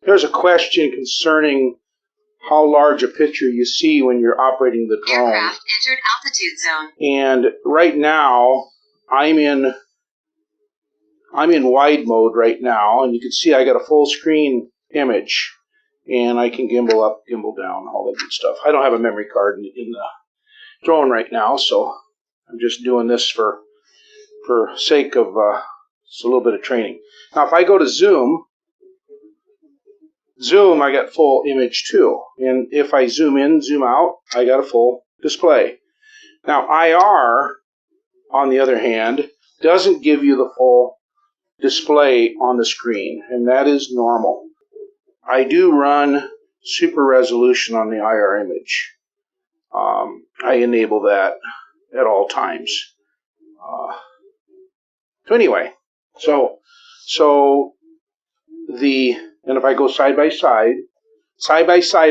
There's a question concerning how large a picture you see when you're operating the drone. Aircraft entered altitude zone. And right now, I'm in wide mode right now, and you can see I got a full screen image, and I can gimbal up, gimbal down, all that good stuff. I don't have a memory card in the drone right now, so I'm just doing this for sake of just a little bit of training. Now, if I go to zoom, I got full image too. And if I zoom in, zoom out, I got a full display. Now, IR, on the other hand, doesn't give you the full display on the screen, and that is normal. I do run super resolution on the IR image. I enable that at all times. So anyway, and if I go side by side,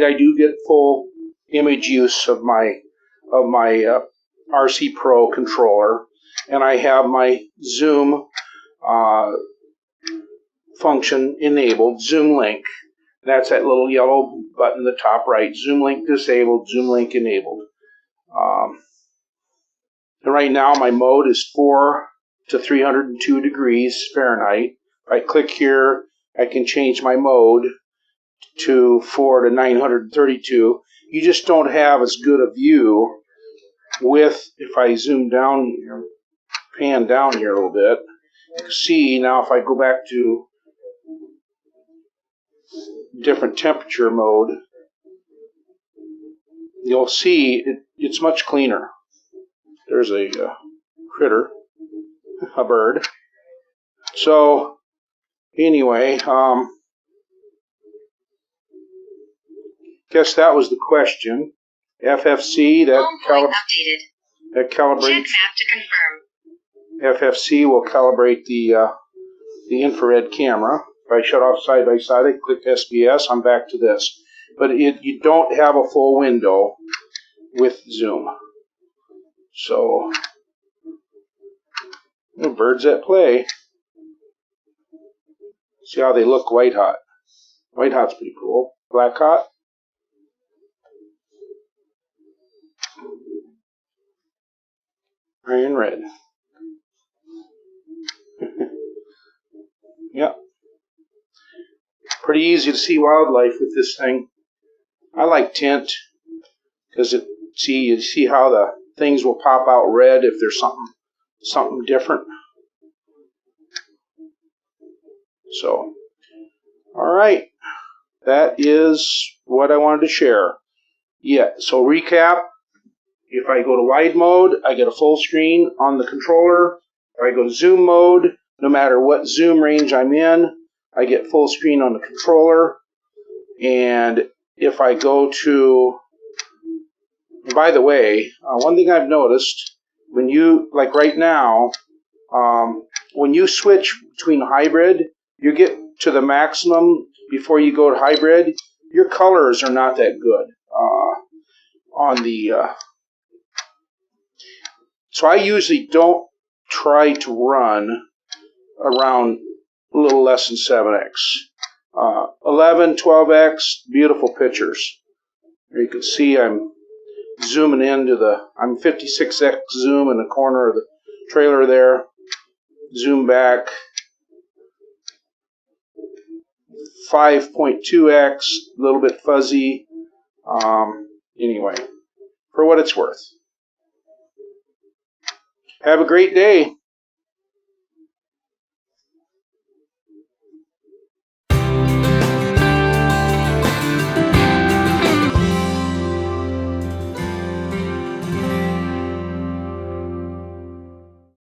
I do get full image use of my RC Pro controller, and I have my zoom function enabled, zoom link. That's that little yellow button in the top right. Zoom link disabled, zoom link enabled. And right now my mode is 4 to 302 degrees Fahrenheit. If I click here, I can change my mode to 4 to 932. You just don't have as good a view with, if I zoom down here, pan down here a little bit, you can see now if I go back to different temperature mode, you'll see it's much cleaner. There's a critter, a bird. So anyway, guess that was the question. FFC, that calibrates. Check map to confirm. FFC will calibrate the infrared camera. If I shut off side by side, I click SBS, I'm back to this. But you don't have a full window with zoom. So, birds at play. See how they look white hot. White hot's pretty cool. Black hot. Iron red. Yep. Pretty easy to see wildlife with this thing. I like tint because you see how the things will pop out red if there's something different. So, all right, that is what I wanted to share. Yeah. So recap. If I go to wide mode, I get a full screen on the controller. If I go to zoom mode, no matter what zoom range I'm in, I get full screen on the controller. And if I go to, by the way, one thing I've noticed, when you, like right now, when you switch between hybrid, you get to the maximum before you go to hybrid, your colors are not that good on the... So I usually don't try to run around a little less than 7x. 11, 12x, beautiful pictures. Here you can see I'm zooming into I'm 56x zoom in the corner of the trailer there. Zoom back. 5.2x, a little bit fuzzy. Anyway, for what it's worth. Have a great day.